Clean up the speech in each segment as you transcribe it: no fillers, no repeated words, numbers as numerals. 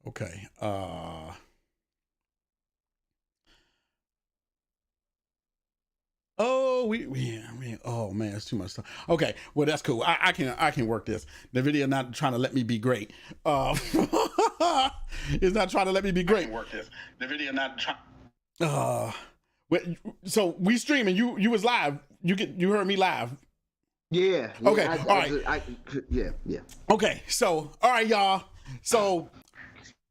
Okay. Oh, oh man, it's too much stuff. Okay, well that's cool. I can work this. The video not trying to let me be great. It's not trying to let me be great. I can work this. The video not trying. So we streaming. You was live. You heard me live. Yeah. Okay. All right. Yeah. Okay. So all right, y'all. So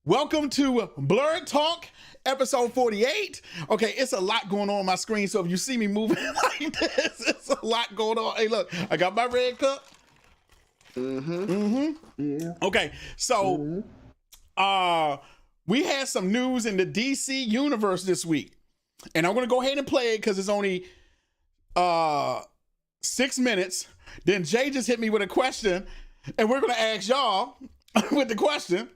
welcome to Blerd Talk, episode 48. Okay, it's a lot going on my screen, so if you see me moving like this, it's a lot going on. Hey, look, I got my red cup. Yeah. Okay, so we had some news in the DC universe this week, and I'm gonna go ahead and play it because it's only 6 minutes. Then Jay just hit me with a question, and we're gonna ask y'all with the question.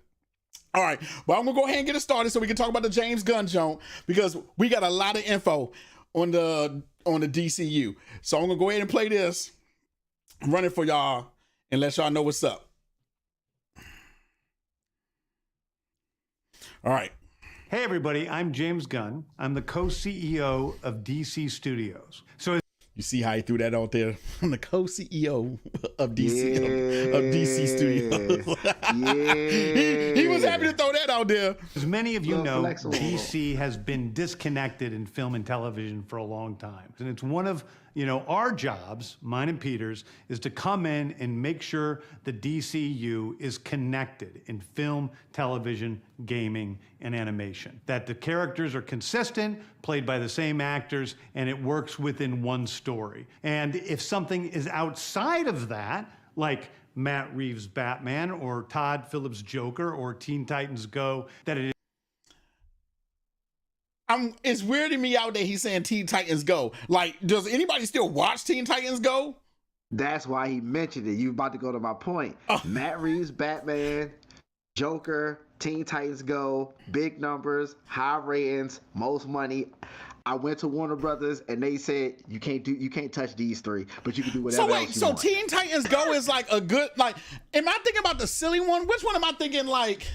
All right, but I'm gonna go ahead and get it started so we can talk about the James Gunn joint because we got a lot of info on the DCU. So I'm gonna go ahead and play this, run it for y'all, and let y'all know what's up. All right. Hey everybody, I'm James Gunn. I'm the co-CEO of DC Studios. So you see how he threw that out there? I'm the co-CEO of DC of DC Studios. Yeah. he was happy to throw that out there. As many of you know, DC has been disconnected in film and television for a long time. And it's one of, our jobs, mine and Peter's, is to come in and make sure the DCU is connected in film, television, gaming, and animation. That the characters are consistent, played by the same actors, and it works within one story. And if something is outside of that, like Matt Reeves' Batman or Todd Phillips' Joker or Teen Titans Go, that it it's weirding me out that he's saying Teen Titans Go. Like, does anybody still watch Teen Titans Go? That's why he mentioned it. You about to go to my point. Oh. Matt Reeves' Batman, Joker, Teen Titans Go, big numbers, high ratings, most money. I went to Warner Brothers and they said you can't touch these three, but you can do whatever. So Teen Titans Go is like a good, like, am I thinking about the silly one? Which one am I thinking like?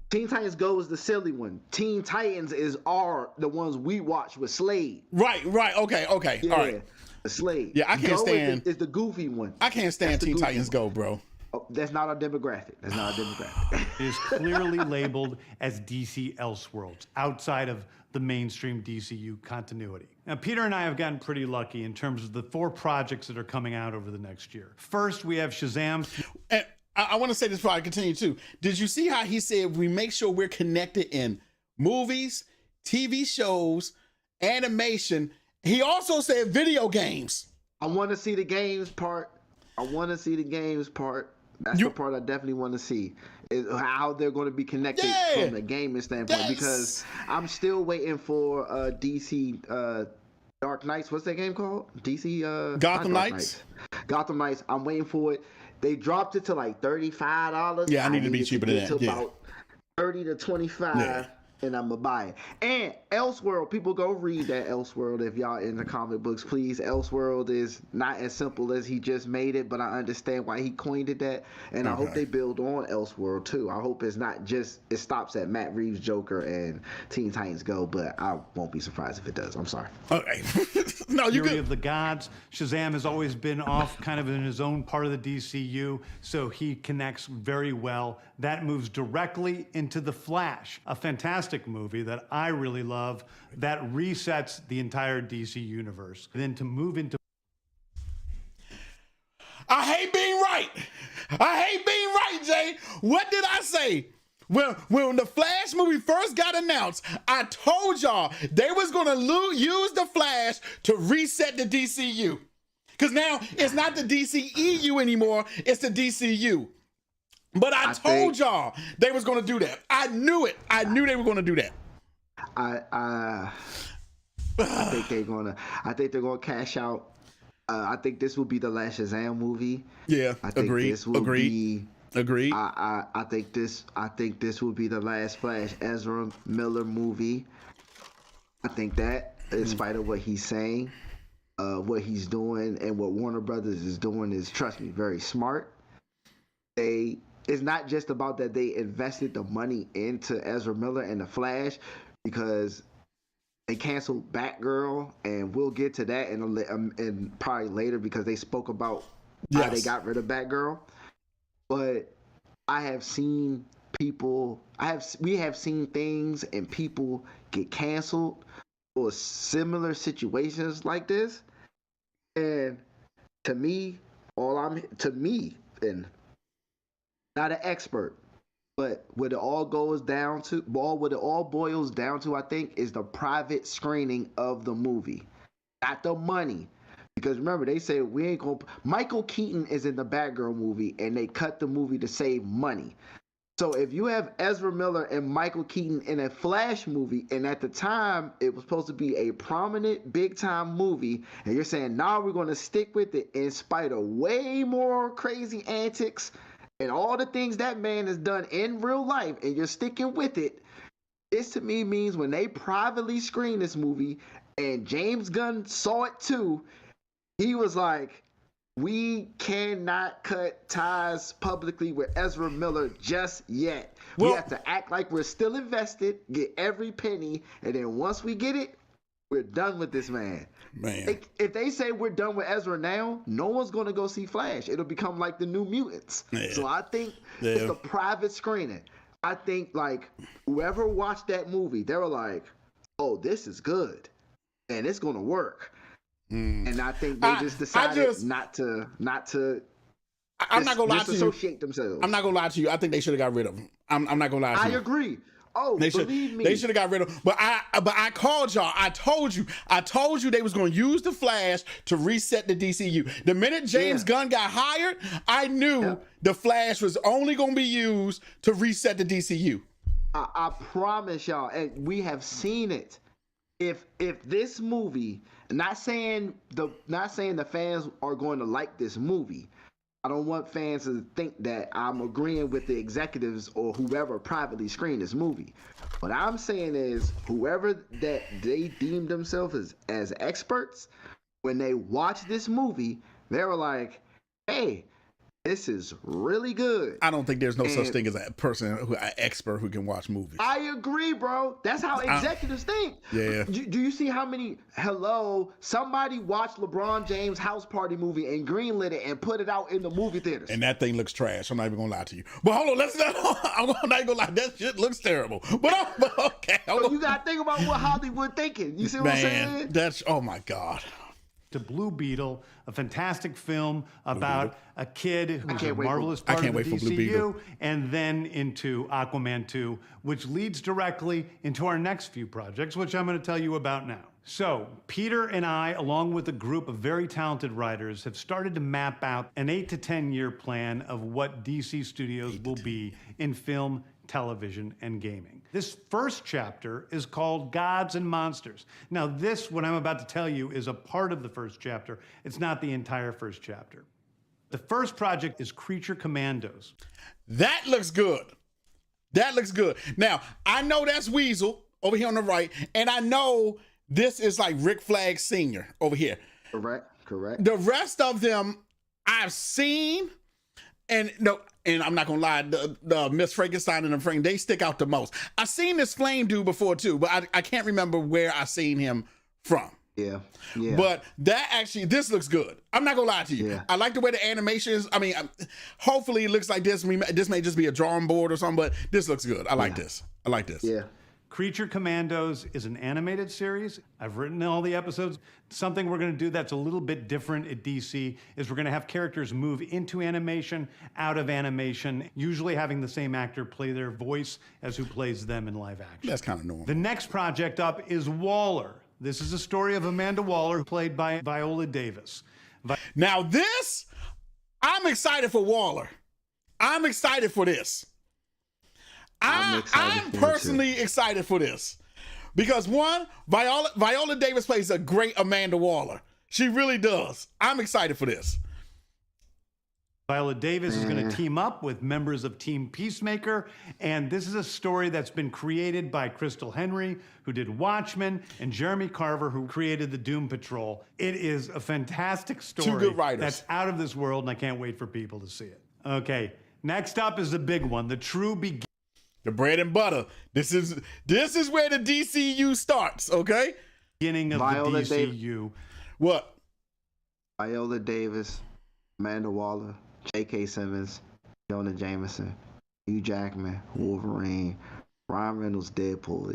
Teen Titans Go is the silly one. Teen Titans are the ones we watch with Slade. Right. Okay. Yeah, all right. The Slade. Yeah, I can't stand. Is the goofy one. I can't stand Teen Titans Go, bro. Oh, that's not our demographic. It is clearly labeled as DC Elseworlds, outside of the mainstream DCU continuity. Now, Peter and I have gotten pretty lucky in terms of the 4 projects that are coming out over the next year. First, we have Shazam. And I want to say this before I continue too. Did you see how he said we make sure we're connected in movies, TV shows, animation? He also said video games. I want to see the games part. That's the part I definitely want to see, is how they're going to be connected from the gaming standpoint. Because I'm still waiting for DC Dark Knights. What's that game called? DC Gotham Knights. Gotham Knights. I'm waiting for it. They dropped it to like $35. Yeah, I need to be cheaper than that. About $30 to $25, and I'm gonna buy it. And Elseworld, people go read that Elseworld if y'all in the comic books, please. Elseworld is not as simple as he just made it, but I understand why he coined it that, and I hope they build on Elseworld too. I hope it's not just it stops at Matt Reeves' Joker and Teen Titans Go, but I won't be surprised if it does. I'm sorry. Okay. No, you Fury of the Gods. Shazam has always been off kind of in his own part of the DCU, so he connects very well. That moves directly into The Flash, a fantastic movie that I really love that resets the entire DC universe. Then to move into I hate being right, Jay. What did I say? When the Flash movie first got announced, I told y'all they was going to use the Flash to reset the DCU. Because now it's not the DCEU anymore, it's the DCU. But I told y'all they was going to do that. I knew it. I knew they were going to do that. I think they're gonna cash out. I think this will be the last Shazam movie. Yeah, I think this will be. Agreed. I think this will be the last Flash Ezra Miller movie. I think that, in spite of what he's saying, what he's doing, and what Warner Brothers is doing is, trust me, very smart. They it's not just about that they invested the money into Ezra Miller and the Flash, because they canceled Batgirl, and we'll get to that in probably later, because they spoke about why they got rid of Batgirl. But I have seen we have seen things and people get canceled for similar situations like this. And to me, and not an expert, but what it all boils down to, I think, is the private screening of the movie, not the money. Because remember, they say we ain't gonna. Michael Keaton is in the Batgirl movie, and they cut the movie to save money. So if you have Ezra Miller and Michael Keaton in a Flash movie, and at the time it was supposed to be a prominent, big-time movie, and you're saying, nah, we're going to stick with it in spite of way more crazy antics and all the things that man has done in real life, and you're sticking with it, this to me means when they privately screened this movie, and James Gunn saw it too, he was like, we cannot cut ties publicly with Ezra Miller just yet. We have to act like we're still invested, get every penny, and then once we get it, we're done with this man. If they say we're done with Ezra now, no one's going to go see Flash. It'll become like the New Mutants. Yeah. So I think it's the private screening. I think like whoever watched that movie, they were like, oh, this is good, and it's going to work. And I think they just decided not to. I'm not gonna lie to you. Associate themselves. I'm not gonna lie to you. I think they should have got rid of him. I'm not gonna lie to you. I agree. Oh, believe me. They should have got rid of him. But I called y'all. I told you they was gonna use the Flash to reset the DCU. The minute James Gunn got hired, I knew the Flash was only gonna be used to reset the DCU. I promise y'all, and we have seen it. If this movie, not saying the fans are going to like this movie. I don't want fans to think that I'm agreeing with the executives or whoever privately screened this movie. What I'm saying is whoever that they deem themselves as experts, when they watch this movie, they were like, hey, this is really good. I don't think there's no such thing as an expert who can watch movies. I agree, bro. That's how executives think. Yeah. Do you see how many? Somebody watched LeBron James' House Party movie and greenlit it and put it out in the movie theaters. And that thing looks trash. I'm not even gonna lie to you. But hold on, I'm not even gonna lie. That shit looks terrible. But okay. So you gotta think about what Hollywood thinking. You see what I'm saying? That's oh my God. To Blue Beetle, a fantastic film about a kid who's a marvelous part of the DCU, and then into Aquaman 2, which leads directly into our next few projects, which I'm going to tell you about now. So, Peter and I, along with a group of very talented writers, have started to map out an 8 to 10 year plan of what DC Studios will be in film, television, and gaming. This first chapter is called Gods and Monsters. Now this, what I'm about to tell you, is a part of the first chapter. It's not the entire first chapter. The first project is Creature Commandos. That looks good. That looks good. Now, I know that's Weasel over here on the right, and I know this is like Rick Flag Sr. over here. Correct. The rest of them I've seen, and I'm not gonna lie, the Miss Frankenstein and the Frank, they stick out the most. I've seen this Flame dude before too, but I can't remember where I seen him from. Yeah. But this looks good. I'm not gonna lie to you. Yeah. I like the way the animation is. I mean, hopefully it looks like this. This may just be a drawing board or something, but this looks good. I like this. Yeah. Creature Commandos is an animated series. I've written all the episodes. Something we're going to do that's a little bit different at DC is we're going to have characters move into animation, out of animation, usually having the same actor play their voice as who plays them in live action. That's kind of normal. The next project up is Waller. This is a story of Amanda Waller, played by Viola Davis. Now this, I'm excited for Waller. I'm excited for this. I'm personally excited for this because one, Viola Davis plays a great Amanda Waller. She really does. I'm excited for this. Viola Davis is going to team up with members of Team Peacemaker, and this is a story that's been created by Crystal Henry, who did Watchmen, and Jeremy Carver, who created the Doom Patrol. It is a fantastic story. Two good writers. That's out of this world, and I can't wait for people to see it. Okay. Next up is the big one, the true beginning. The bread and butter. This is where the DCU starts, okay? Beginning of Viola the DCU. What? Viola Davis, Amanda Waller, J.K. Simmons, Jonah Jameson, Hugh Jackman, Wolverine, Ryan Reynolds, Deadpool.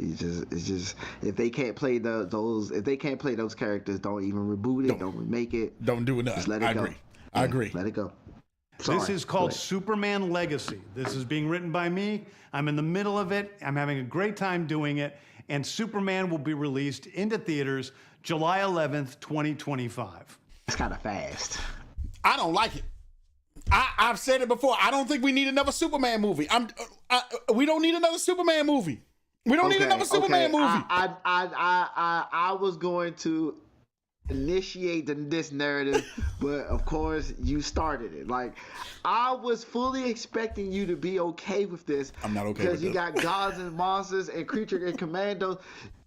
It's just if they can't play those characters, don't even reboot it, don't remake it. Don't do it. Just let it go. I agree. Let it go. This is called Superman Legacy. This is being written by me. I'm in the middle of it. I'm having a great time doing it. And Superman will be released into theaters July 11th, 2025. It's kind of fast. I don't like it. I've said it before. I don't think we need another Superman movie. We don't need another Superman movie. We don't need another Superman movie. I was going to initiate this narrative, but of course you started it. Like, I was fully expecting you to be okay with this. I'm not okay with this. Because you got gods and monsters and creature and commandos.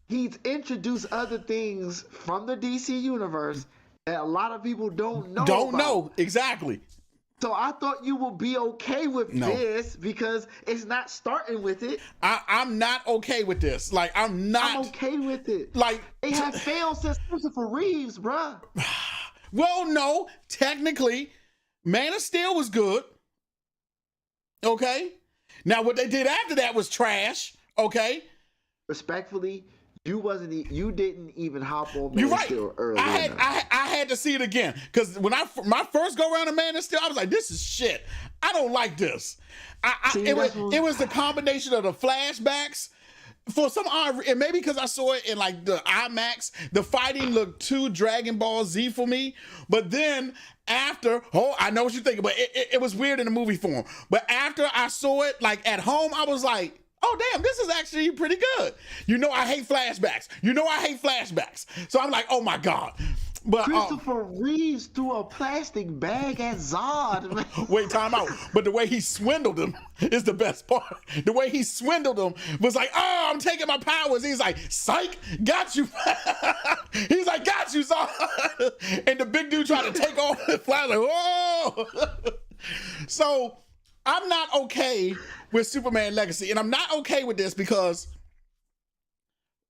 He's introduced other things from the DC universe that a lot of people don't know. Don't know, exactly. So I thought you would be okay with this because it's not starting with it. I'm not okay with this. Like, I'm okay with it. Like, they have failed since Christopher Reeves, bruh. Well, no, technically, Man of Steel was good. Okay. Now, what they did after that was trash. Okay. Respectfully, you didn't even hop on Man of Steel early. I had to see it again because when my first go around of Man of Steel, I was like, this is shit. I don't like this. It was the combination of the flashbacks. For some odd, and maybe because I saw it in like the IMAX, the fighting looked too Dragon Ball Z for me. But then after, I know what you're thinking, but it was weird in the movie form. But after I saw it like at home, I was like, oh, damn, this is actually pretty good. You know I hate flashbacks. So I'm like, oh, my God. But Christopher Reeves threw a plastic bag at Zod. Man. Wait, time out. But the way he swindled him is the best part. The way he swindled him was like, oh, I'm taking my powers. He's like, psych, got you. He's like, got you, Zod. And the big dude tried to take off the flag like, whoa. So I'm not okay with Superman Legacy. And I'm not okay with this because,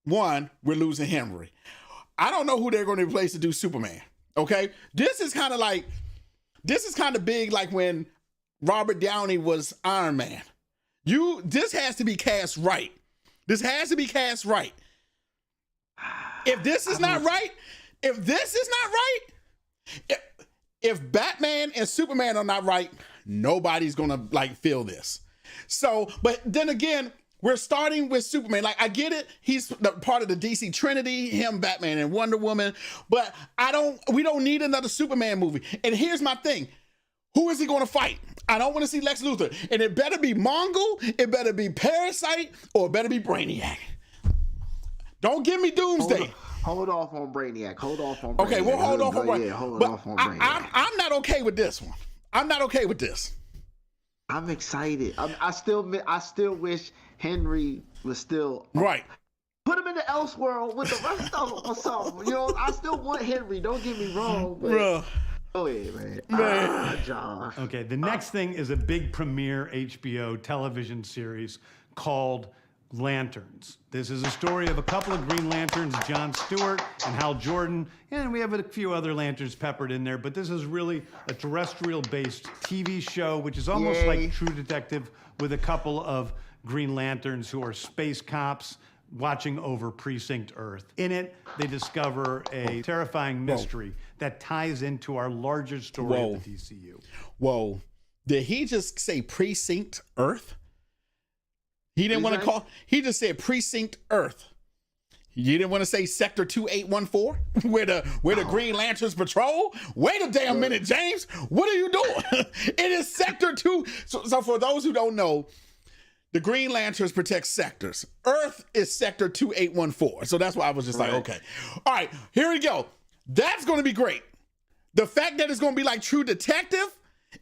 one, we're losing Henry. I don't know who they're going to replace to do Superman. Okay? This is kind of big like when Robert Downey was Iron Man. This has to be cast right. If this is not right, if Batman and Superman are not right, nobody's going to like feel this. So, but then again, we're starting with Superman. Like, I get it. He's part of the DC Trinity, him, Batman, and Wonder Woman. But we don't need another Superman movie. And here's my thing. Who is he going to fight? I don't want to see Lex Luthor. And it better be Mongol, it better be Parasite, or it better be Brainiac. Don't give me Doomsday. Hold off on Brainiac. Okay, we'll hold off on Brainiac. Hold off on Brainiac. I'm not okay with this one. I'm not okay with this. I'm excited. I still wish Henry was still right. Put him in the Elseworld with the rest of them or something. You know, I still want Henry. Don't get me wrong, but go ahead, man. John. Okay, the next thing is a big premiere HBO television series called Lanterns. This is a story of a couple of Green Lanterns, John Stewart and Hal Jordan, and we have a few other lanterns peppered in there, but this is really a terrestrial-based TV show, which is almost like True Detective with a couple of Green Lanterns who are space cops watching over Precinct Earth. In it, they discover a terrifying mystery that ties into our larger story of the DCU. Whoa. Did he just say Precinct Earth? He didn't want to call, he just said Precinct Earth. You didn't want to say Sector 2814, where the Green Lanterns patrol? Wait a damn minute, James. What are you doing? It is Sector 2. So for those who don't know, the Green Lanterns protect sectors. Earth is Sector 2814. So that's why I was just like, okay. All right, here we go. That's going to be great. The fact that it's going to be like True Detective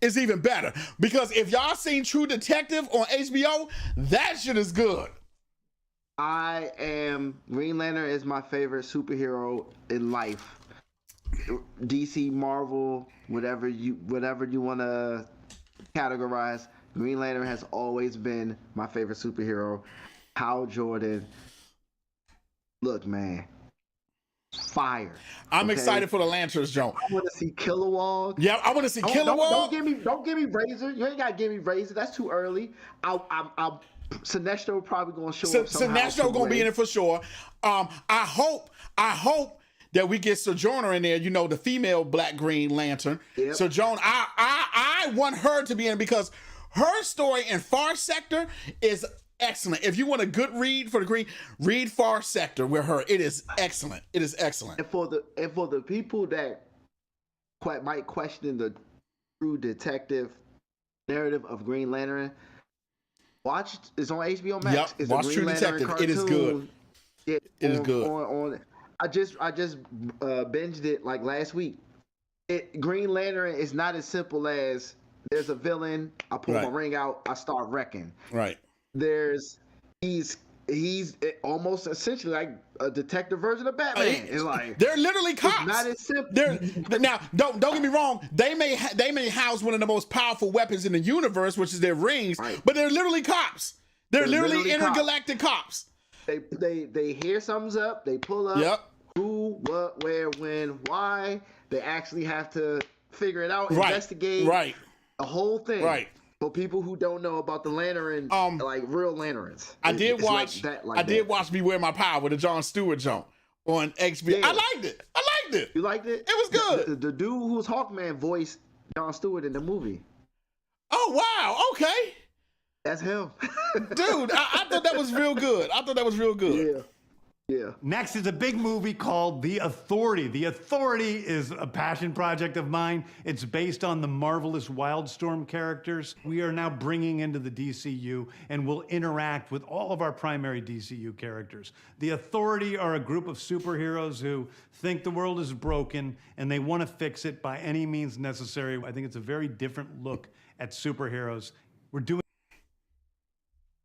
is even better. Because if y'all seen True Detective on HBO, that shit is good. Green Lantern is my favorite superhero in life. DC, Marvel, whatever you want to categorize. Green Lantern has always been my favorite superhero. Hal Jordan. Look, man. Fire. I'm excited for the Lanterns, Joe. I want to see Kilowog. Yeah, I want to see Kilowog. Don't give me Razor. You ain't gotta give me Razor. That's too early. Sinestro probably gonna show up somehow. Sinestro gonna be in it for sure. I hope that we get Sojourner in there. You know, the female Black Green Lantern. Yep. Sojourner. I want her to be in it because her story in Far Sector is excellent. If you want a good read for the Green, read Far Sector with her. It is excellent. It is excellent. And for the people that might question the true detective narrative of Green Lantern, watch. It's on HBO Max. Yep. It's Watch Green True Lantern Detective. cartoon. It is good. It is good. I just binged it like last week. Green Lantern is not as simple as there's a villain. I pull my ring out. I start wrecking. Right. He's almost essentially like a detective version of Batman. It's like they're literally cops. It's not as simple. Now, don't get me wrong. They may house one of the most powerful weapons in the universe, which is their rings. Right. But they're literally cops. They're literally intergalactic cops. They hear something's up. They pull up. Yep. Who, what, where, when, why. They actually have to figure it out, investigate. Right. The whole thing. Right. For people who don't know about the Lantern, like real Lanterns. I did watch Beware My Power with the Jon Stewart joint on HBO. Yeah. I liked it. You liked it? It was good. The dude who was Hawkman voiced Jon Stewart in the movie. Oh, wow. Okay. That's him. Dude, I thought that was real good. Yeah. Yeah. Next is a big movie called The Authority. The Authority is a passion project of mine. It's based on the marvelous Wildstorm characters we are now bringing into the DCU and will interact with all of our primary DCU characters. The Authority are a group of superheroes who think the world is broken and they want to fix it by any means necessary. I think it's a very different look at superheroes. We're doing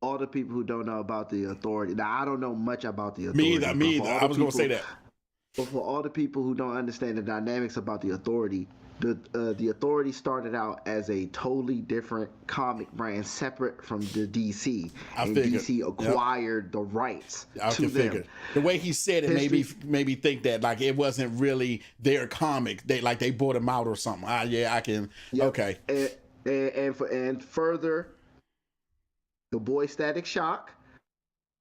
all the people who don't know about the Authority. Now, I don't know much about the Authority. Me either. I was going to say that. But for all the people who don't understand the dynamics about the Authority, the Authority started out as a totally different comic brand, separate from the DC. DC acquired the rights to them. The way he said it made me think that like it wasn't really their comic. They bought them out or something. I can. Yep. Okay. And further. The boy Static Shock,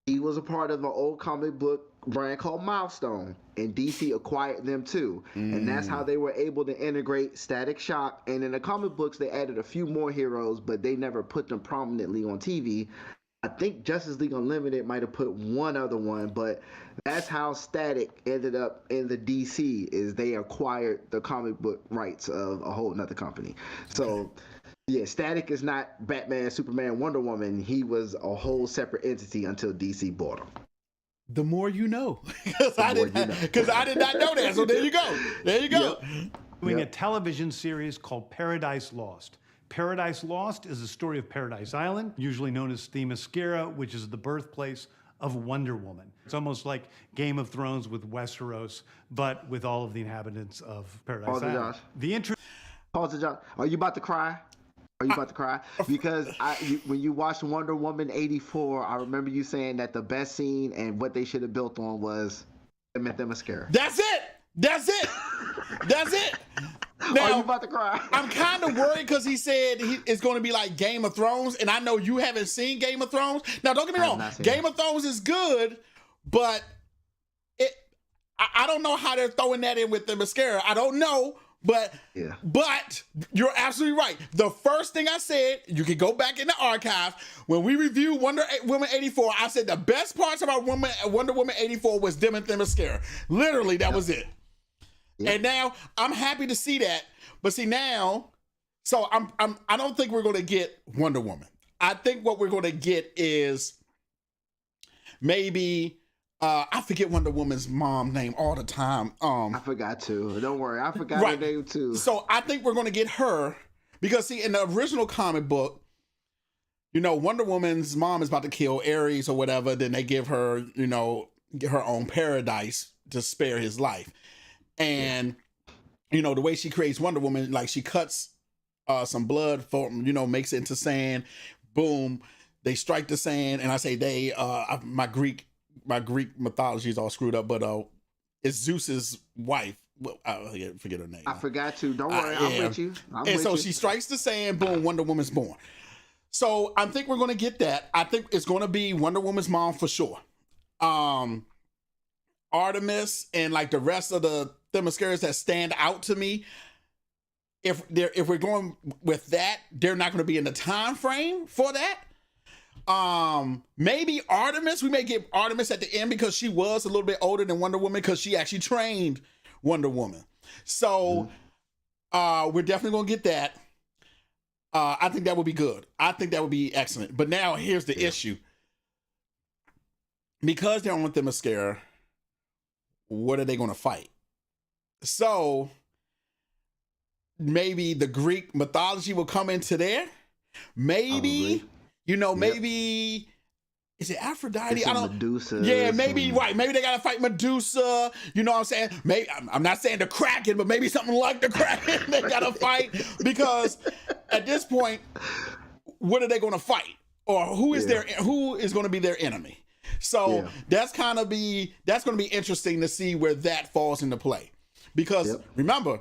he was a part of an old comic book brand called Milestone, and DC acquired them too. And that's how they were able to integrate Static Shock. And in the comic books, they added a few more heroes, but they never put them prominently on TV. I think Justice League Unlimited might have put one other one, but that's how Static ended up in the DC, is they acquired the comic book rights of a whole nother company. So... yeah, Static is not Batman, Superman, Wonder Woman. He was a whole separate entity until DC bought him. The more you know, because I did not know that. So there you go. Yep. Doing a television series called Paradise Lost. Paradise Lost is the story of Paradise Island, usually known as Themyscira, which is the birthplace of Wonder Woman. It's almost like Game of Thrones with Westeros, but with all of the inhabitants of Paradise Island. Pause it, Josh. Are you about to cry? Because when you watched Wonder Woman 84, I remember you saying that the best scene and what they should have built on was Themyscira. That's it. Now, are you about to cry? I'm kind of worried because he said it's going to be like Game of Thrones, and I know you haven't seen Game of Thrones. Now, don't get me wrong. Game of Thrones is good, but I don't know how they're throwing that in with Themyscira. I don't know. But you're absolutely right. The first thing I said, you can go back in the archive, when we reviewed Wonder Woman 84, I said the best parts about Wonder Woman 84 was them and Themyscira. Literally, that was it. Yep. And now I'm happy to see that. But see now, so I don't think we're going to get Wonder Woman. I think what we're going to get is maybe... I forget Wonder Woman's mom name all the time. I forgot to. Don't worry. I forgot her name too. So I think we're going to get her because, see, in the original comic book, you know, Wonder Woman's mom is about to kill Ares or whatever. Then they give her, you know, her own paradise to spare his life. And, you know, the way she creates Wonder Woman, like she cuts some blood from, makes it into sand. Boom, they strike the sand, and I say they. My Greek mythology is all screwed up, but it's Zeus's wife. Well, I forget her name. I forgot to. Don't worry, I'm with you. And so she strikes the sand. Boom, Wonder Woman's born. So I think we're going to get that. I think it's going to be Wonder Woman's mom for sure. Artemis and like the rest of the Themysciras that stand out to me, if we're going with that, they're not going to be in the time frame for that. Maybe Artemis, we may get Artemis at the end because she was a little bit older than Wonder Woman because she actually trained Wonder Woman. So we're definitely going to get that. I think that would be good. I think that would be excellent. But now here's the issue. Because they're on Themyscira, what are they going to fight? So maybe the Greek mythology will come into there. Maybe, maybe is it Aphrodite? I don't. Medusa. Yeah, maybe right. Maybe they gotta fight Medusa. You know what I'm saying? Maybe I'm not saying the Kraken, but maybe something like the Kraken they gotta fight because at this point, what are they gonna fight? Or who is going to be their enemy? So that's going to be interesting to see where that falls into play. Because remember,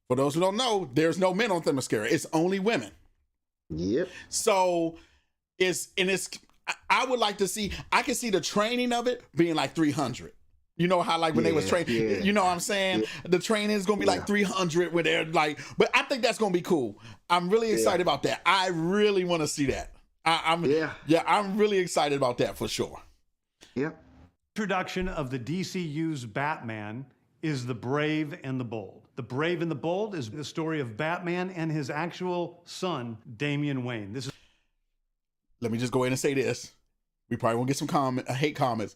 for those who don't know, there's no men on Themyscira. It's only women. Yep. So I would like to see, I can see the training of it being like 300. You know how like when they was training, you know what I'm saying? Yeah. The training is going to be like 300 where they're like, but I think that's going to be cool. I'm really excited about that. I really want to see that. I'm really excited about that for sure. Yep. Introduction of the DCU's Batman is The Brave and the Bold. The Brave and the Bold is the story of Batman and his actual son, Damian Wayne. Let me just go ahead and say this. We probably won't get some hate comments.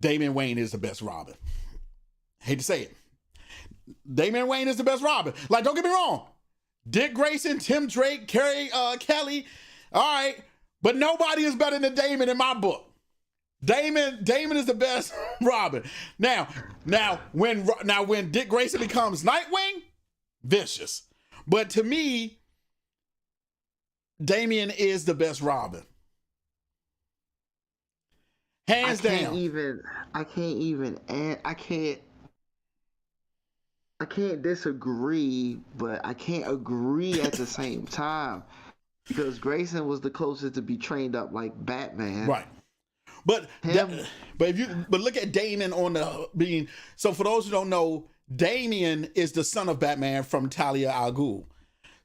Damian Wayne is the best Robin. Hate to say it. Damian Wayne is the best Robin. Like, don't get me wrong. Dick Grayson, Tim Drake, Kelly, all right. But nobody is better than Damon in my book. Damon is the best Robin. Now when Dick Grayson becomes Nightwing, vicious. But to me, Damian is the best Robin. Hands down. I can't disagree, but I can't agree at the same time. Because Grayson was the closest to be trained up like Batman. Right. But look at Damon on the being. So for those who don't know, Damian is the son of Batman from Talia al Ghul.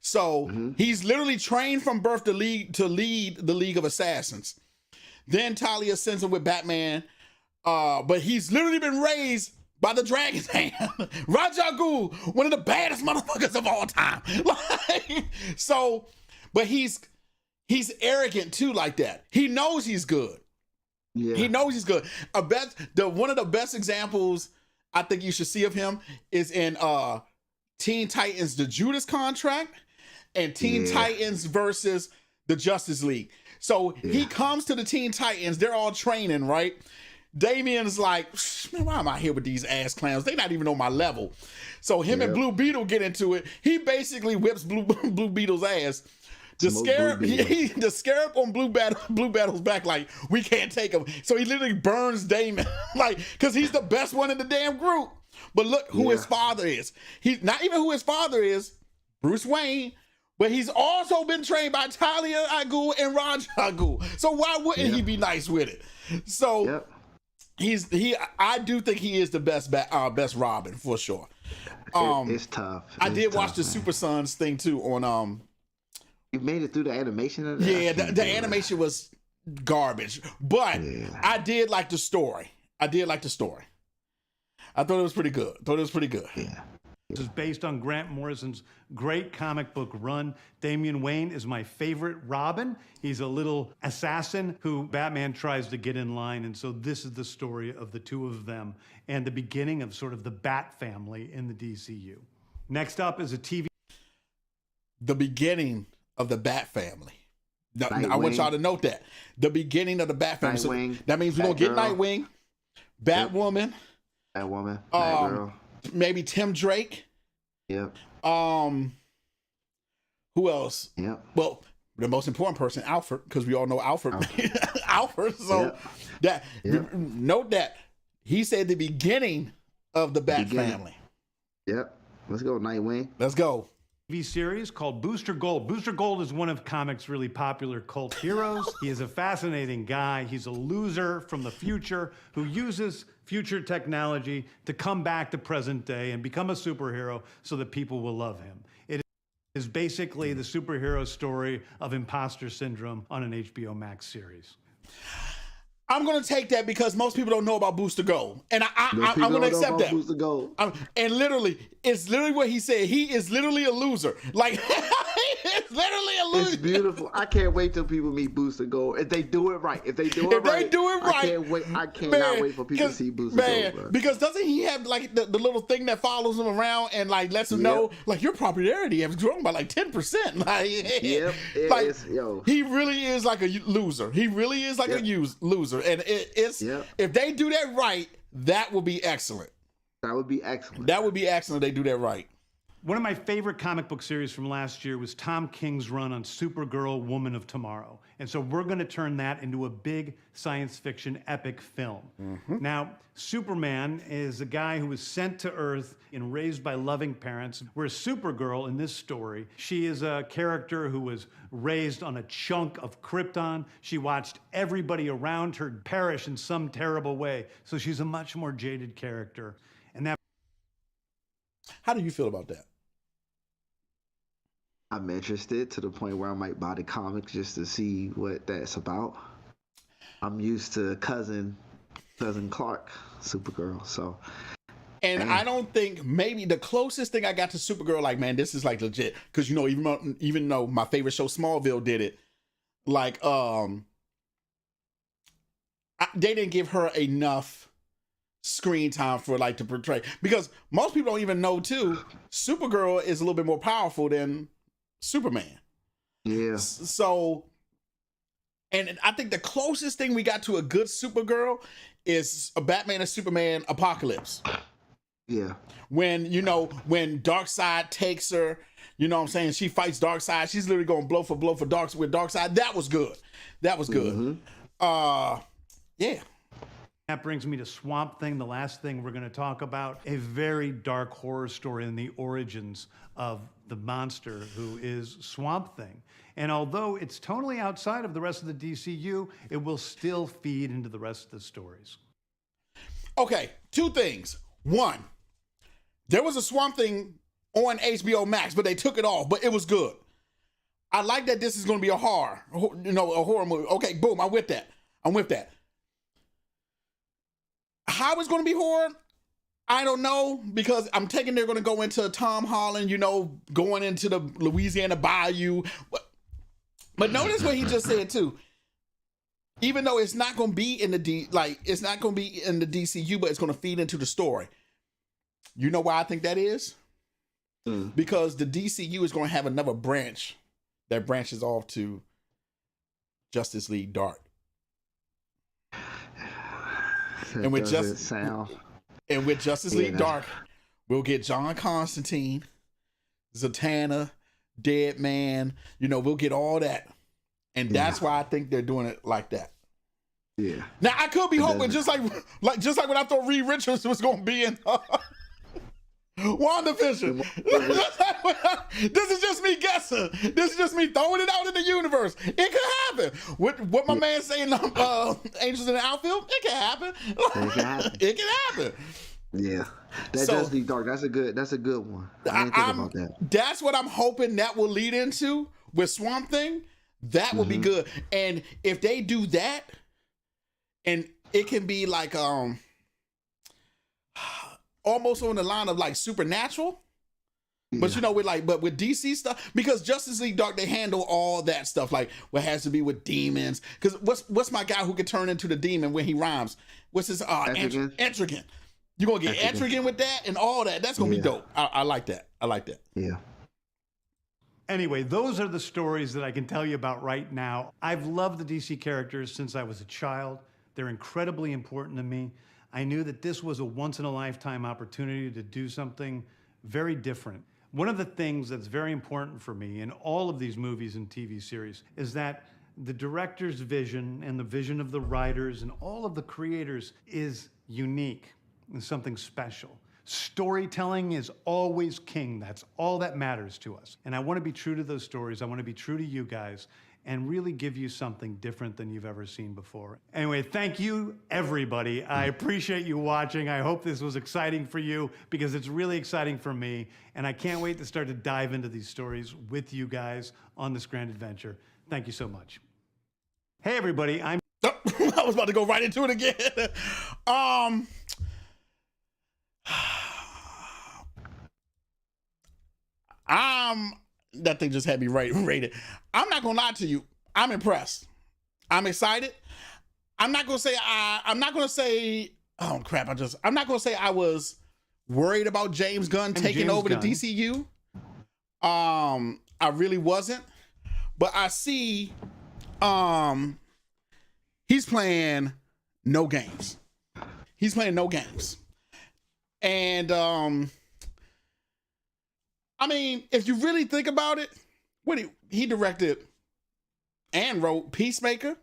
So he's literally trained from birth to lead the League of Assassins. Then Talia sends him with Batman, but he's literally been raised by the Dragon's Hand. Ra's al Ghul, one of the baddest motherfuckers of all time. But he's arrogant too, like that. He knows he's good. Yeah. He knows he's good. One of the best examples I think you should see of him is in Teen Titans: The Judas Contract and Teen Titans versus the Justice League. So he comes to the Teen Titans. They're all training, right? Damian's like, man, why am I here with these ass clowns? They're not even on my level. So him and Blue Beetle get into it. He basically whips Blue Beetle's ass. The Scarab on Blue Battle's back, like, we can't take him. So he literally burns Damon, like, because he's the best one in the damn group. But look who his father is. He's not even who his father is, Bruce Wayne, but he's also been trained by Talia al Ghul and Ra's al Ghul. So why wouldn't he be nice with it? So I do think he is the best Robin for sure. It's tough. I did watch the Super Sons thing too on You made it through the animation of that? Yeah, the animation was garbage, but I did like the story. I thought it was pretty good. Yeah. This is based on Grant Morrison's great comic book run. Damian Wayne is my favorite Robin. He's a little assassin who Batman tries to get in line, and so this is the story of the two of them and the beginning of sort of the Bat family in the DCU. Next up is a TV. The beginning of the Bat family. I want y'all to note that. The beginning of the Bat family. So that means we're going to get Nightwing, Batwoman. Batgirl. Maybe Tim Drake. Yep. Who else? Yep. Well, the most important person, Alfred, because we all know Alfred. Alfred. So note that he said the beginning of the Bat family. Yep. Let's go, Nightwing. Let's go. TV series called Booster Gold. Booster Gold is one of comics' really popular cult heroes. He is a fascinating guy. He's a loser from the future who uses future technology to come back to present day and become a superhero so that people will love him. It is basically the superhero story of imposter syndrome on an HBO Max series. I'm going to take that because most people don't know about Booster Gold. And I'm going to accept that. Booster Gold. And literally, it's literally what he said. He is literally a loser. Like, it's literally a loser. It's beautiful. I can't wait till people meet Booster Gold. If they do it right. If they do it right. I can't wait. I cannot wait for people to see Booster Gold, bro. Because doesn't he have like the little thing that follows him around and like lets him know like your popularity has grown by like 10%. Like, he really is like a loser. He really is like a loser. And it's if they do that right, that will be excellent. That would be excellent. That would be excellent if they do that right. One of my favorite comic book series from last year was Tom King's run on Supergirl, Woman of Tomorrow. And so we're going to turn that into a big science fiction epic film. Now, Superman is a guy who was sent to Earth and raised by loving parents, whereas Supergirl in this story, she is a character who was raised on a chunk of Krypton. She watched everybody around her perish in some terrible way. So she's a much more jaded character. And that. How do you feel about that? I'm interested to the point where I might buy the comics just to see what that's about. I'm used to cousin Clark, Supergirl, so. And I don't think maybe the closest thing I got to Supergirl, like, man, this is like legit, because you know, even though my favorite show Smallville did it, like they didn't give her enough screen time for like to portray, because most people don't even know too, Supergirl is a little bit more powerful than Superman. Yeah. So, and I think the closest thing we got to a good Supergirl is a Batman and Superman apocalypse. Yeah. When Darkseid takes her, you know what I'm saying? She fights Darkseid. She's literally going blow for Darkseid. That was good. That was good. Yeah. That brings me to Swamp Thing, the last thing we're going to talk about. A very dark horror story in the origins of the monster who is Swamp Thing. And although it's totally outside of the rest of the DCU, it will still feed into the rest of the stories. Okay, two things. One, there was a Swamp Thing on HBO Max, but they took it off, but it was good. I like that this is going to be a horror movie. Okay, boom, I'm with that. How it's going to be horror, I don't know, because I'm taking they're going to go into Tom Holland, going into the Louisiana Bayou. But notice what he just said too. Even though it's not going to be in the DCU, but it's going to feed into the story. You know why I think that is? Because the DCU is going to have another branch that branches off to Justice League Dark. And with Justice League Dark, we'll get John Constantine, Zatanna, Deadman. We'll get all that, and that's why I think they're doing it like that. Yeah. Now I could be hoping just like when I thought Reed Richards was going to be in WandaVision. This is just me guessing. This is just me throwing it out in the universe. It could happen. What my man saying, Angels in the Outfield, it can happen. It can happen. Yeah, that does be dark. That's a good one. I didn't think about that. That's what I'm hoping that will lead into with Swamp Thing. That will be good. And if they do that, and it can be like almost on the line of like Supernatural, but with DC stuff, because Justice League Dark, they handle all that stuff, like what has to be with demons. Because what's my guy who can turn into the demon when he rhymes? What's his Etrigan? You're gonna get Etrigan with that and all that. That's gonna be dope. I like that. Yeah. Anyway, those are the stories that I can tell you about right now. I've loved the DC characters since I was a child. They're incredibly important to me. I knew that this was a once-in-a-lifetime opportunity to do something very different. One of the things that's very important for me in all of these movies and TV series is that the director's vision and the vision of the writers and all of the creators is unique and something special. Storytelling is always king. That's all that matters to us. And I want to be true to those stories. I want to be true to you guys and really give you something different than you've ever seen before. Anyway, thank you, everybody. I appreciate you watching. I hope this was exciting for you because it's really exciting for me. And I can't wait to start to dive into these stories with you guys on this grand adventure. Thank you so much. Hey, everybody. I was about to go right into it again. That thing just had me rated. I'm not gonna lie to you. I'm impressed. I'm excited. I'm not gonna say I'm not gonna say I was worried about James Gunn taking over the DCU. I really wasn't. But I see he's playing no games. He's playing no games. And I mean, if you really think about it, he directed and wrote Peacemaker.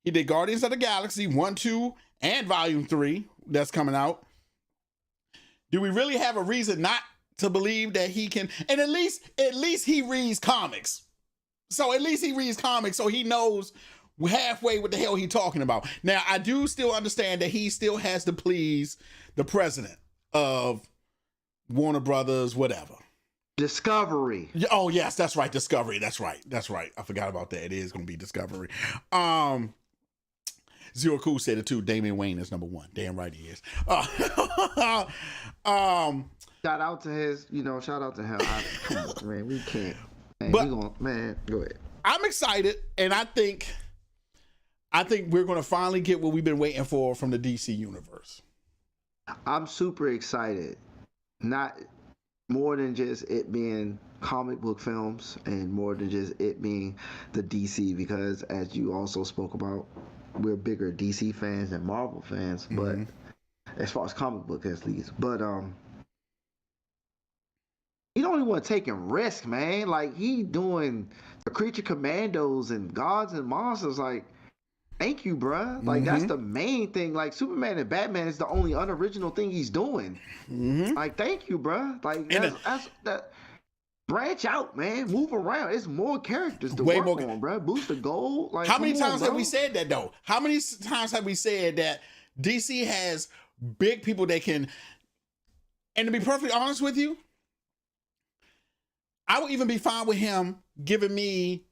He did Guardians of the Galaxy 1, 2, and Volume 3 that's coming out. Do we really have a reason not to believe that he can? And at least he reads comics. So at least he reads comics, so he knows halfway what the hell he's talking about. Now, I do still understand that he still has to please the president of Warner Brothers, whatever. Discovery. Oh, yes, that's right. Discovery. That's right. I forgot about that. It is going to be Discovery. Zero Cool said it too. Damian Wayne is number one. Damn right he is. Shout out to his, shout out to him. Come on, man. We can't. Man, go ahead. I'm excited, and I think we're going to finally get what we've been waiting for from the DC universe. I'm super excited. Not more than just it being comic book films and more than just it being the DC, because as you also spoke about, we're bigger DC fans than Marvel fans, but as far as comic book at least. But he don't even want to take him risk, man. Like, he doing the Creature Commandos and Gods and Monsters. Like, thank you, bruh. Like, that's the main thing. Like, Superman and Batman is the only unoriginal thing he's doing. Like, thank you, bruh. Like, that. Branch out, man. Move around. It's more characters to work on, bruh. Boost the goal. Like, how many times have we said that, though? How many times have we said that DC has big people they can... And to be perfectly honest with you, I would even be fine with him giving me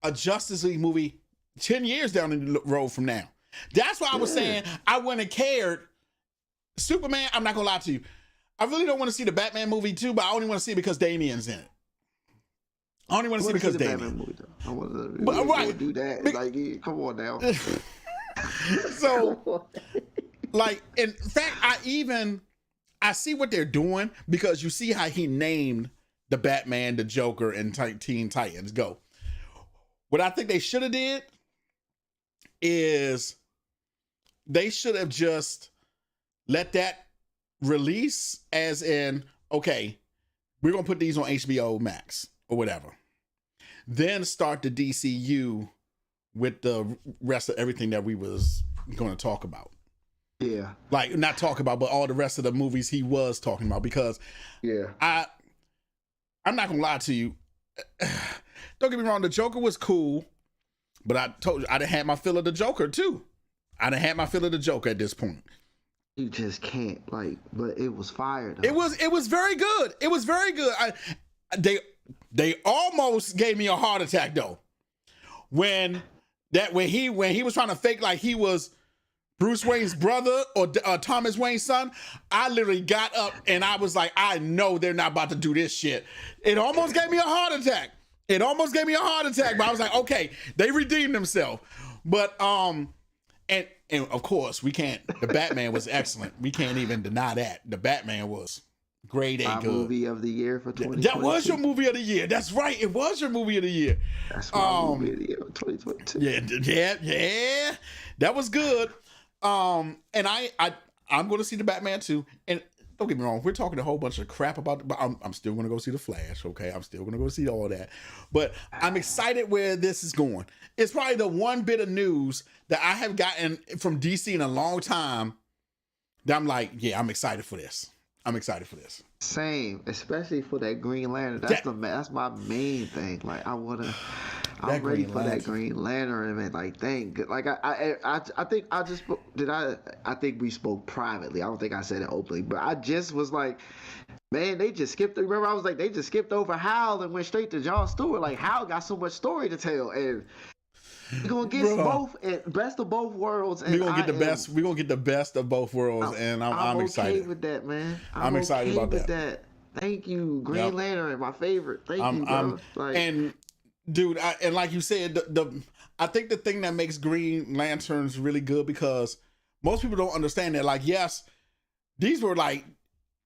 a Justice League movie 10 years down the road from now. That's why I was saying I wouldn't have cared. Superman, I'm not going to lie to you. I really don't want to see the Batman movie too, but I only want to see it because Damian's in it. I only want to see it because Damian. Movie, I want to do that. Like, come on now. So, like, in fact, I see what they're doing because you see how he named the Batman, the Joker, and Teen Titans Go. What I think they should have did is they should have just let that release as in, okay, we're going to put these on HBO Max or whatever. Then start the DCU with the rest of everything that we was going to talk about. Yeah. Like, not talk about, but all the rest of the movies he was talking about, because I'm not gonna lie to you. Don't get me wrong, the Joker was cool, but I told you I done had my fill of the Joker too. I done had my fill of the Joker at this point. You just can't, but it was fire though. It was very good. It was very good. They almost gave me a heart attack though. When he was trying to fake like he was Bruce Wayne's brother or Thomas Wayne's son, I literally got up and I was like, I know they're not about to do this shit. It almost gave me a heart attack. But I was like, okay, they redeemed themselves. But and of course we can't. The Batman was excellent. We can't even deny that. The Batman was grade A good. Movie of the year for 2022. That was your movie of the year. That's right. It was your movie of the year. That's my movie of the year for 2022. Yeah. That was good. And I'm going to see the Batman too. And don't get me wrong, we're talking a whole bunch of crap about it, but I'm still gonna go see the Flash. Okay, I'm still gonna go see all that. But I'm excited where this is going. It's probably the one bit of news that I have gotten from DC in a long time that I'm like, yeah, I'm excited for this. I'm excited for this. Same, especially for that Green Lantern. That's my main thing. Like I'm ready for that Green Lantern, and like thank. Like I think I think we spoke privately. I don't think I said it openly, but I just was like, man, they just skipped. Remember, I was like, they just skipped over Hal and went straight to Jon Stewart. Like Hal got so much story to tell, and we're gonna get both, and best of both worlds. And we're gonna get the best. We're gonna get the best of both worlds, and I'm excited. I'm okay with that, man. I'm excited about that. Thank you, Green Lantern, my favorite. Thank you, bro. And dude, and like you said, I think the thing that makes Green Lanterns really good, because most people don't understand that. Like, yes, these were like,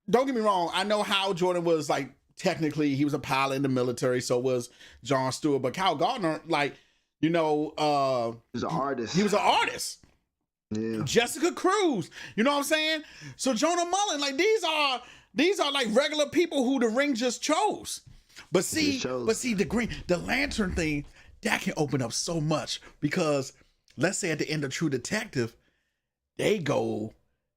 don't get me wrong, I know Hal Jordan was like, technically he was a pilot in the military, so was Jon Stewart, but Kyle Gardner, like, you know, he was an artist. He was an artist. Yeah. Jessica Cruz, you know what I'm saying? So Jonah Mullen, like these are like regular people who the ring just chose. But see, the Lantern thing, that can open up so much, because let's say at the end of True Detective, they go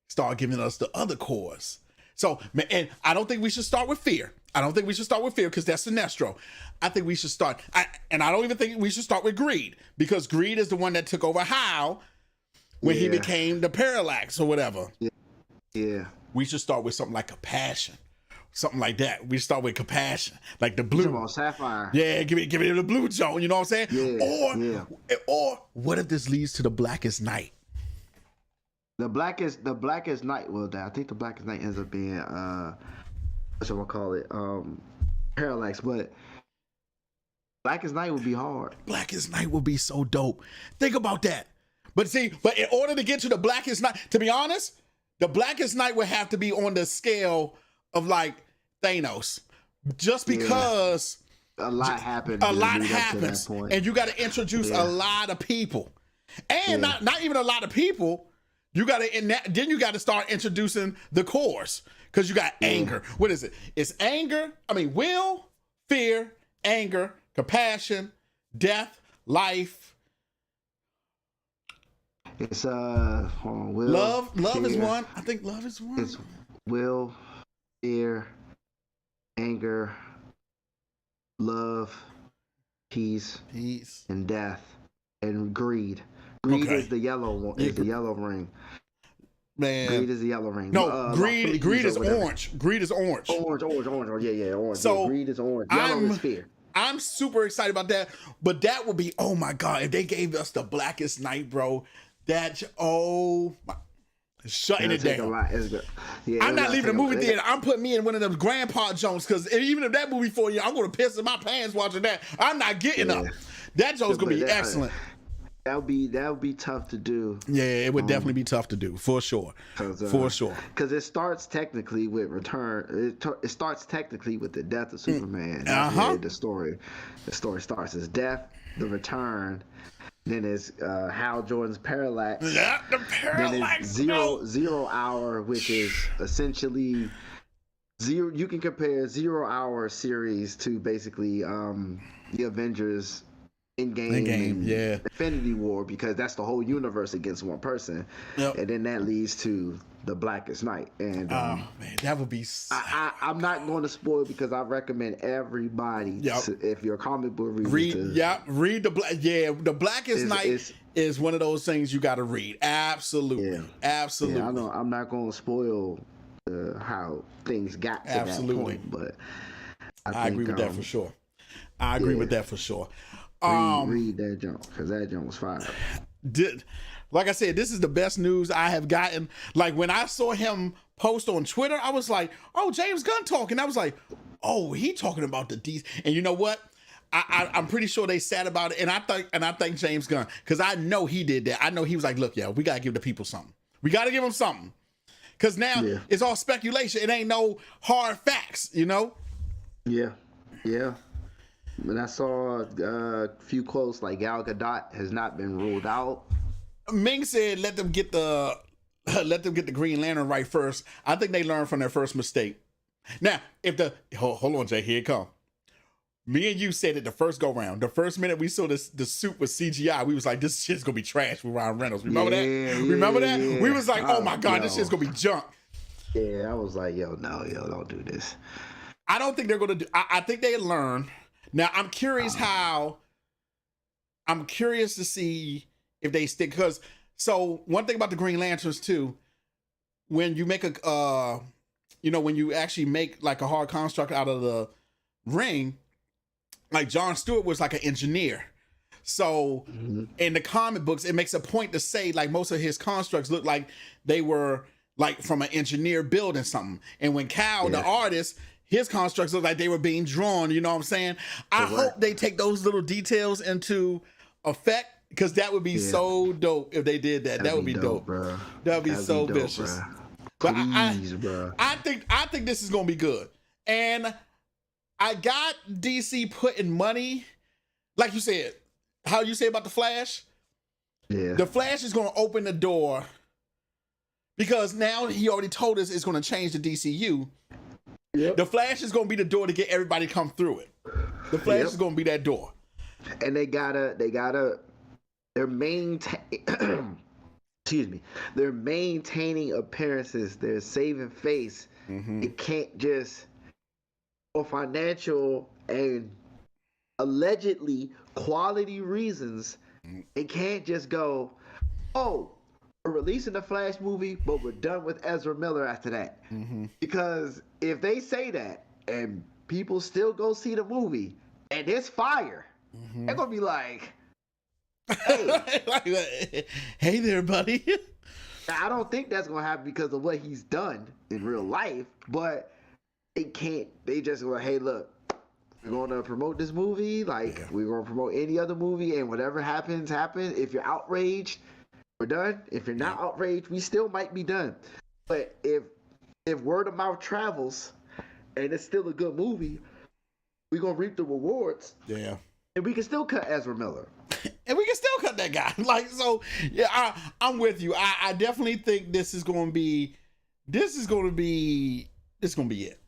start giving us the other cores. So, and I don't think we should start with Fear. I don't think we should start with Fear, because that's Sinestro. I think we should start, and I don't even think we should start with Greed, because Greed is the one that took over Hal when he became the Parallax or whatever. Yeah. We should start with something like Compassion. Something like that. We start with Compassion, like the blue. On Sapphire. Yeah, give it the blue Joan. You know what I'm saying? Yeah. Or what if this leads to the Blackest Night? The Blackest Night. Well, I think the Blackest Night ends up being what should I call it? Parallax. But Blackest Night would be hard. Blackest Night would be so dope. Think about that. But see, in order to get to the Blackest Night, to be honest, the Blackest Night would have to be on the scale of like Thanos, just because a lot happens. And you got to introduce a lot of people, and not even a lot of people. You got to then you got to start introducing the cores, because you got anger. What is it? It's anger. I mean, will, fear, anger, compassion, death, life. It's will, love fear. Is one. I think love is one. It's will, fear, anger, love, peace, and death, and greed. Greed is the yellow one. Is the yellow ring. Man, greed is the yellow ring. No, greed is orange. Greed is orange. Orange. Oh, yeah, orange. So yeah, greed is orange. Yellow is fear. I'm super excited about that. But that would be, oh my God, if they gave us the Blackest Night, bro. Shutting it down. I'm not leaving the movie theater. I'm putting me in one of them grandpa Jones, because even if that movie for you, I'm going to piss in my pants watching that. I'm not getting up. That Jones going to be excellent. That would be tough to do. Yeah, it would definitely be tough to do, for sure. For sure. Because it starts technically with it starts technically with the death of Superman. That's where the story starts. It's death, the return. Then it's Hal Jordan's Parallax. Yeah, the Parallax. Then it's Zero Hour, which is essentially zero. You can compare 0 Hour series to basically the Avengers Endgame and Infinity War, because that's the whole universe against one person. Yep. And then that leads to the Blackest Night. And man, that would be. I'm not going to spoil, because I recommend everybody, if you're a comic book reader, read the Blackest Night is one of those things you got to read. Absolutely. Yeah, I know. I'm not going to spoil how things got to that point, but I agree with that for sure. I agree with that for sure. Read that junk, because that junk was fire. Like I said, this is the best news I have gotten. Like when I saw him post on Twitter, I was like, "Oh, James Gunn talking." I was like, "Oh, he talking about the DC." And you know what? I'm pretty sure they sat about it, and I thank James Gunn, because I know he did that. I know he was like, "Look, we gotta give the people something. We gotta give them something," because now it's all speculation. It ain't no hard facts, you know. Yeah. And I saw a few quotes like Gal Gadot has not been ruled out. Ming said, "Let them get the let them get the Green Lantern right first. I think they learned from their first mistake. Now, if the hold on, Jay, here it come. Me and you said it the first go round. The first minute we saw the suit with CGI, we was like, this shit's gonna be trash with Ryan Reynolds. Remember that? Remember that? Yeah. We was like, oh my God, this shit's gonna be junk. Yeah, I was like, yo, don't do this. I don't think they're gonna do. I think they learn. Now I'm curious I'm curious to see if they stick, because so one thing about the Green Lanterns too, when you make when you actually make like a hard construct out of the ring, like John Stewart was like an engineer. So in the comic books, it makes a point to say like most of his constructs look like they were like from an engineer building something. And when Cal, the artist, his constructs look like they were being drawn, you know what I'm saying? I hope they take those little details into effect, because that would be so dope if they did that. That would be dope, bro. That would be so vicious. But bro. I think this is gonna be good. And I got DC putting money, like you said, how you say about the Flash? Yeah. The Flash is gonna open the door, because now he already told us it's gonna change the DCU. Yep. The Flash is gonna be the door to get everybody to come through it. The Flash is gonna be that door. And they gotta they're they're maintaining appearances, they're saving face. It can't just, for financial and allegedly quality reasons, it can't just go, oh, we're releasing the Flash movie, but we're done with Ezra Miller after that. Because if they say that and people still go see the movie and it's fire, they're gonna be like, hey, hey there, buddy. I don't think that's gonna happen because of what he's done in real life, but they just go, hey, look, we're gonna promote this movie, we're gonna promote any other movie, and whatever happens. If you're outraged, we're done. If you're not outraged, we still might be done. But if word of mouth travels and it's still a good movie, we're gonna reap the rewards. Yeah. And we can still cut Ezra Miller. And we can still cut that guy. I'm with you. I definitely think this is gonna be it. It's gonna be it.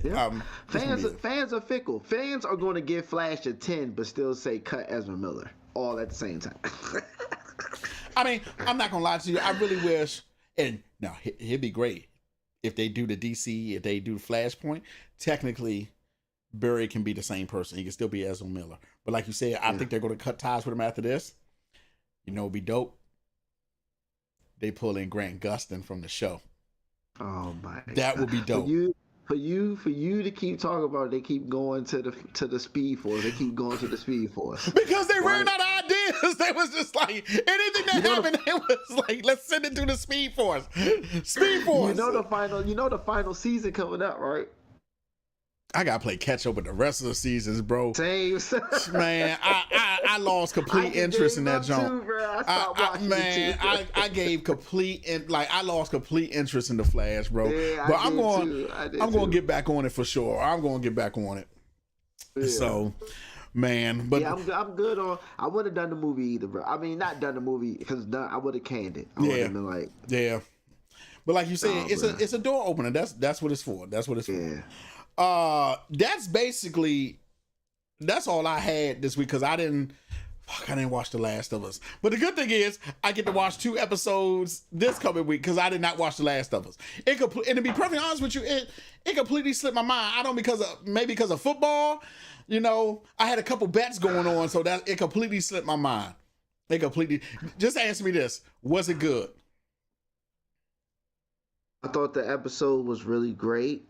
Yeah. Fans are fickle. Fans are gonna give Flash a 10 but still say cut Ezra Miller all at the same time. I mean, I'm not gonna lie to you. I really wish, and now it'd be great if they do the DC, if they do Flashpoint. Technically, Barry can be the same person. He can still be Ezra Miller. But like you said, I think they're going to cut ties with him after this. You know, it'd be dope. They pull in Grant Gustin from the show. Oh my! That would be dope. For you to keep talking about it, they keep going to the Speed Force. They keep going to the Speed Force because they ran out of ideas. They was just like anything that happened. It was like, let's send it to the Speed Force. Speed Force. You know the final season coming up, right? I gotta play catch up with the rest of the seasons, bro. Same. Man, I lost complete interest in that jump. I gave complete I lost complete interest in the Flash, bro. Yeah, but I'm going to get back on it for sure. I'm going to get back on it. Yeah. So, man, but yeah, I'm good on. I wouldn't have done the movie either, bro. I mean, not done the movie because I would have canned it. I would have been like, yeah. But like you said, it's a door opener. That's what it's for. That's what it's for. Yeah. That's all I had this week because I didn't watch The Last of Us. But the good thing is I get to watch 2 episodes this coming week because I did not watch The Last of Us. And to be perfectly honest with you, it completely slipped my mind. I don't maybe because of football. You know, I had a couple bets going on, so that it completely slipped my mind. Just answer me this: was it good? I thought the episode was really great.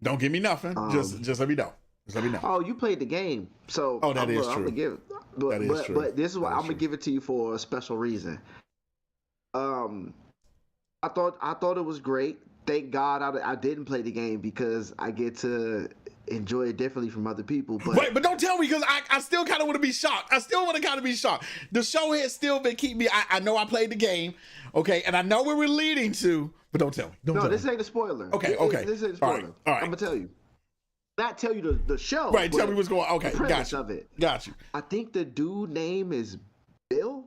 Don't give me nothing. Just let me know. Just let me know. Oh, you played the game, so that is true. But this is why I'm gonna give it to you for a special reason. I thought it was great. Thank God I didn't play the game because I get to enjoy it differently from other people. But wait, but don't tell me because I still kind of want to be shocked. I still want to kind of be shocked. The show has still been keeping me. I know I played the game, okay, and I know where we're leading to. But don't tell me. This ain't a spoiler. Okay. This ain't a spoiler. All right. I'm gonna tell you. Not tell you the show. Right. Tell me what's going on. Okay. Got you. Of it. Got you. I think the dude name is Bill.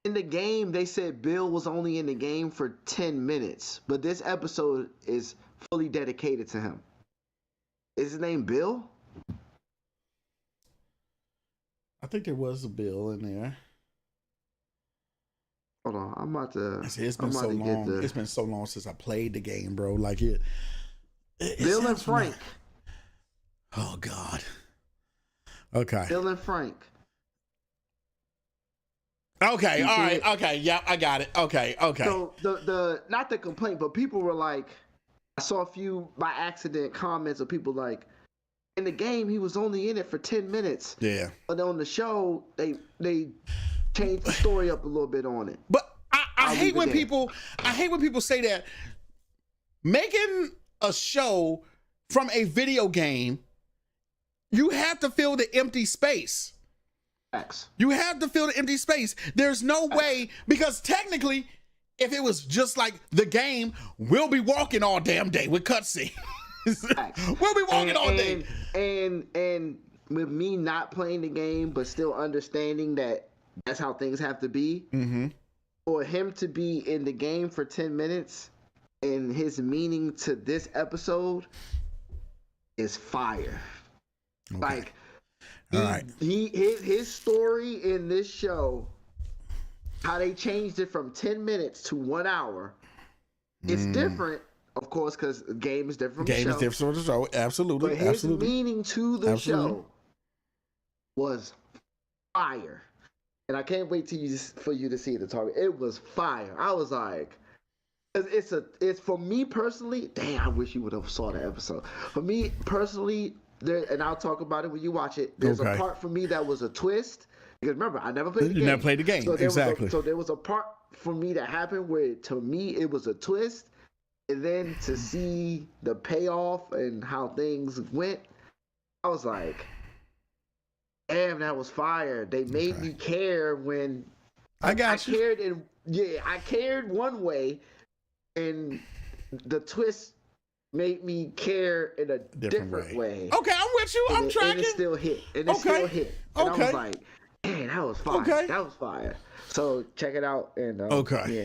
in the game, they said Bill was only in the game for 10 minutes, but this episode is fully dedicated to him. Is his name Bill? I think there was a Bill in there. Hold on, I'm about to. It's been so long. It's been so long since I played the game, bro. Like it Bill and Frank. Oh God. Okay. Bill and Frank. Okay. All right. Okay. Yeah, I got it. Okay. So the not the complaint, but people were like, I saw a few by accident comments of people like, in the game he was only in it for 10 minutes. Yeah. But on the show they changed the story up a little bit on it. But I hate when people say that making a show from a video game, you have to fill the empty space. X. You have to fill the empty space. There's no way, because technically, if it was just like the game, we'll be walking all damn day with cutscenes. We'll be walking all day. And with me not playing the game, but still understanding that that's how things have to be, for him to be in the game for 10 minutes and his meaning to this episode is fire. Okay. Like, all right. His story in this show, how they changed it from 10 minutes to 1 hour, it's different, of course, because the game is different from the show. Game is different from the show, absolutely. But his meaning to the show was fire. And I can't wait for you to see it, the target. It was fire. I was like, it's for me personally. Damn, I wish you would have saw the episode. For me personally, and I'll talk about it when you watch it. There's a part for me that was a twist. Because remember, I never played the game. You never played the game, so exactly. So there was a part for me that happened where, to me, it was a twist. And then to see the payoff and how things went, I was like, damn, that was fire. They made me care when I cared I cared one way, and the twist made me care in a different way. Okay, I'm with you. I'm tracking. And it still hit. And it still hit. And I was like, man, that was fire. Okay. That was fire. So check it out and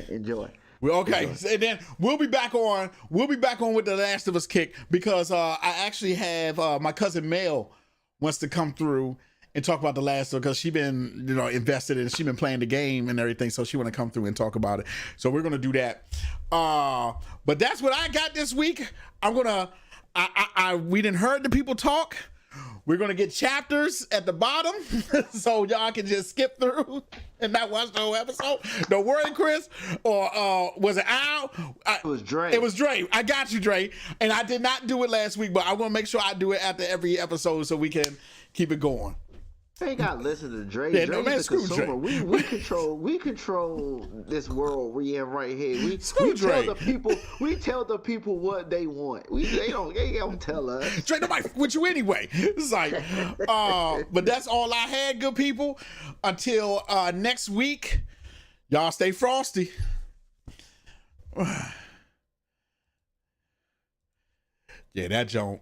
enjoy. Okay, and then we'll be back on with the Last of Us kick, because I actually have my cousin Mel wants to come through and talk about the Last of Us, because she's been invested in, she's been playing the game and everything, so she want to come through and talk about it. So we're gonna do that. But that's what I got this week. We didn't heard the people talk. We're gonna get chapters at the bottom, so y'all can just skip through and not watch the whole episode. Don't worry, Chris. Or was it Al? It was Dre. It was Dre. I got you, Dre. And I did not do it last week, but I want to make sure I do it after every episode so we can keep it going. They ain't got to listen to Dre. Yeah, Dre's no, man, the screw consumer. Dre. We control this world we in right here. We Dre. tell the people what they want. They don't tell us. Dre, nobody with you anyway. It's like, but that's all I had, good people. Until next week, y'all stay frosty. Yeah, that jump.